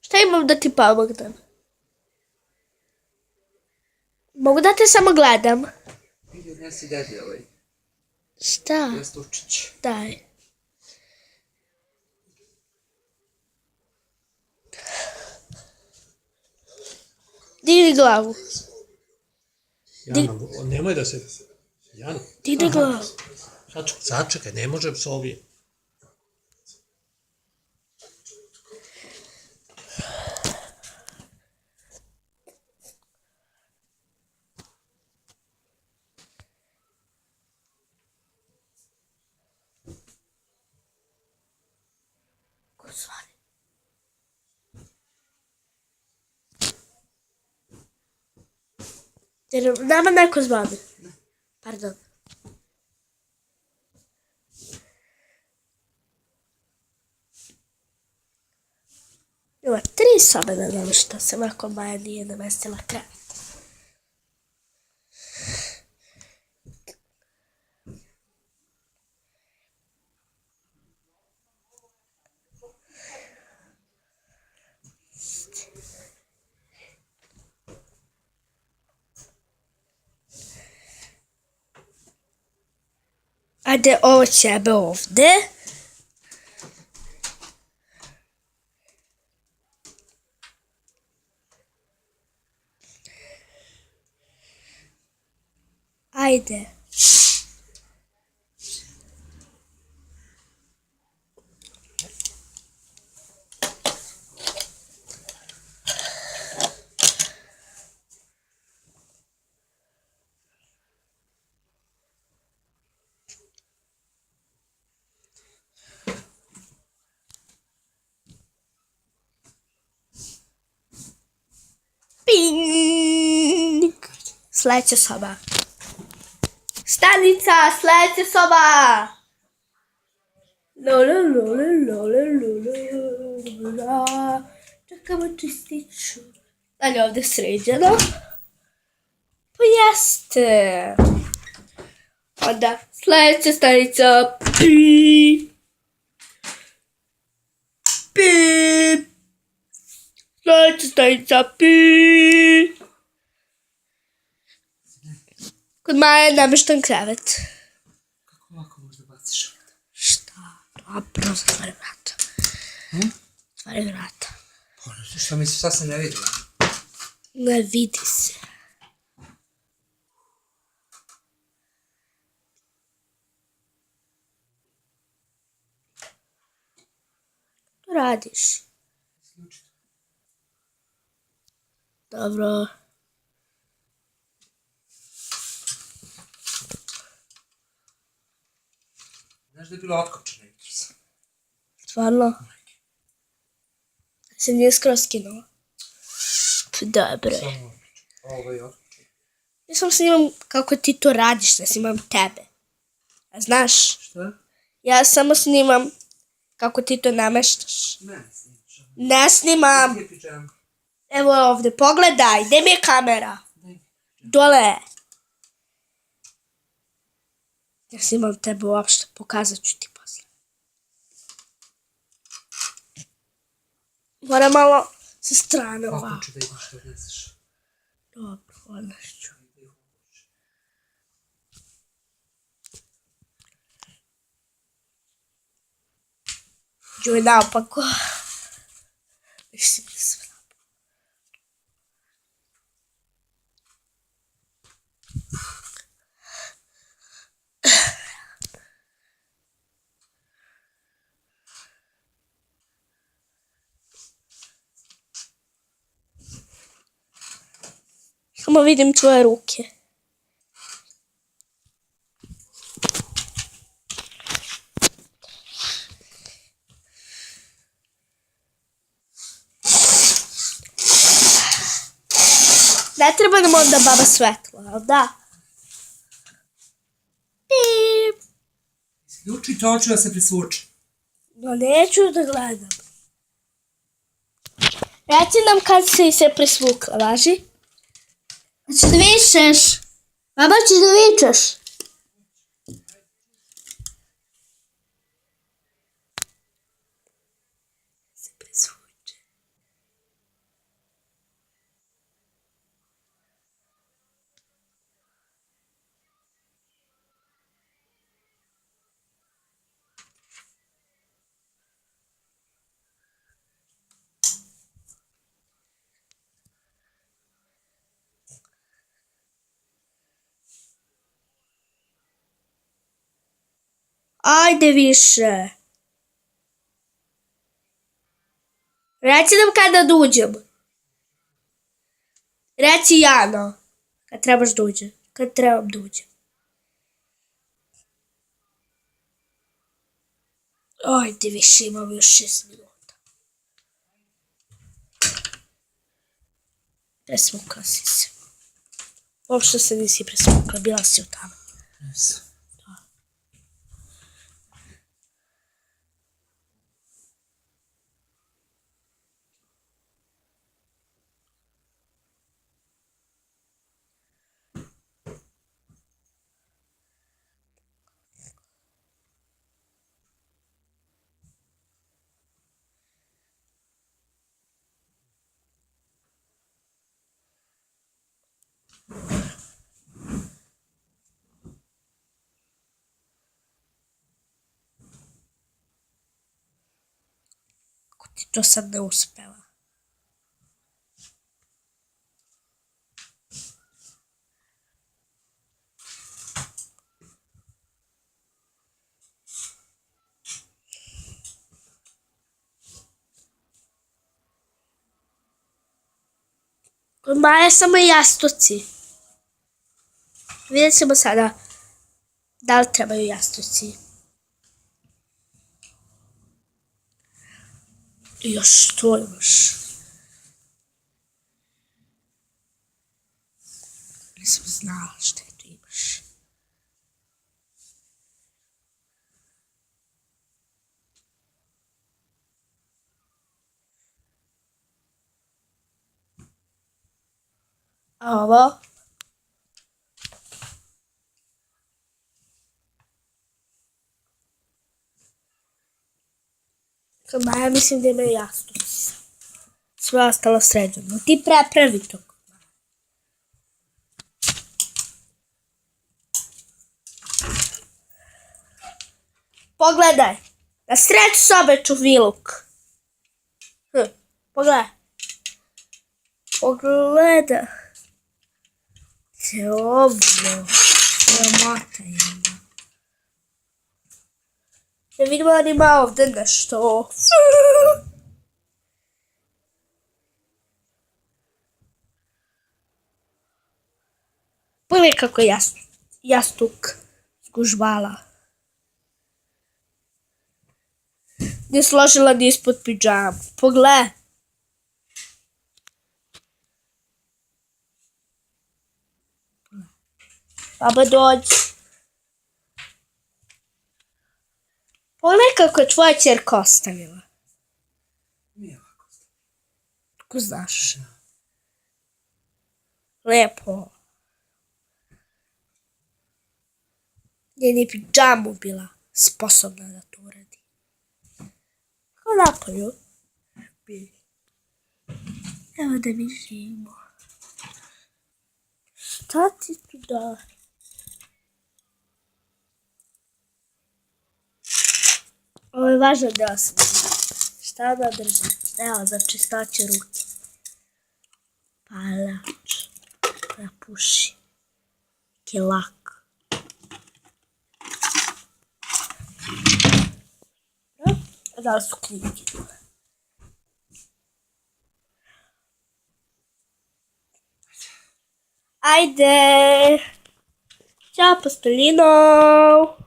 Šta imam da ti pomognem? Mogu da te samo gledam? Vidi, odnesi dedi ovaj. Šta? Jastučić. Daj. Digni glavu. Jana, nemoj da se... Jana, Digni glavu. sačekaj, ne može s ovim. Ko zvani? Jer nama neko zvani. Pardon. Ima 3 sobe da znam što se ovako Maja nije namestila krevet. Ajde, ovo ćebe ovde. Ajde. Ping! Sledeća soba. Stanica, sledeća soba. Čekamo čistiću. Da li je ovde sređeno? Pa jeste. Onda sledeća stanica. Pip. Pip. Sledeća stanica. Pip. Kod Maje je namešten krevet. Kako ovako možda baciš? Šta? Dobro, zatvori vrata. Zatvori vrata. Šta misliš, šta se ne vidi? Ne vidi se. Što radiš? Dobro. Znaš da je bilo otkopčeno jutros? Stvarno? Se nije skroz skinuo. Dobro je. Samo ovo je otkopčeno. Ja sam snimam kako ti to radiš, da snimam tebe. A znaš? Šta? Ja samo snimam kako ti to nameštaš. Ne, snimaš. Ne snimam. Gdje je pidžama? Evo ovdje, pogledaj, gdje mi je kamera? Dole. Ja snimam tebe uopšte, pokazat ću ti posle. Moram malo sa strane ovako. Kako ću da ideš da odneseš? Dobro, odnošću. Đuj naopako. Viš si mi sve. Samo vidim tvoje ruke. Ne treba nam onda baba svetla, ali da? Pip. Isključi to, hoću da se presvuče. No neću da gledam. Reci nam kad si se presvukla, važi? Hoćeš da vičeš? Baba, hoćeš da vičeš? Se presvuče. Ajde više. Reci nam kada da uđem. Reci Jano. Kad trebaš da uđem. Kad trebam da uđem. Ajde više, imam još 6 minuta. Presvukla si se. Uopšte se nisi presvukla, bila si u tamo. Jesam. Ako ti to sad ne uspela. Kod Maje samo jastuci. Vidjet ćemo sada da li trebaju jastuci. Još to imaš. Nisam znala šta je tu imaš. A ovo? Kod Maja mislim da imaju jastuci. Sve ostalo sređeno. Ti prepravi to. Pogledaj. Na sred sobe čuviluk. Pogledaj. Pogledaj. Te ovo. Sramota jedna. Da vidimo da ima ovdje nešto. Pogledaj kako je jastuk zgužvala. Nije složila ni ispod pidžamu. Pogledaj. Baba dođi. Pogledaj kako je tvoja ćerka ostavila. Nije ovako. Kako znaš? Lepo. Nije ni pidžamu bila sposobna da to uradi. Kako napolju? Evo da vidimo. Šta ti tu da? Ovo je važno da se šta da drži? Evo za čistoće ruke. Palač. Da puši. Kilak. A da li su knjige? Ajde. Ćao, Postolino.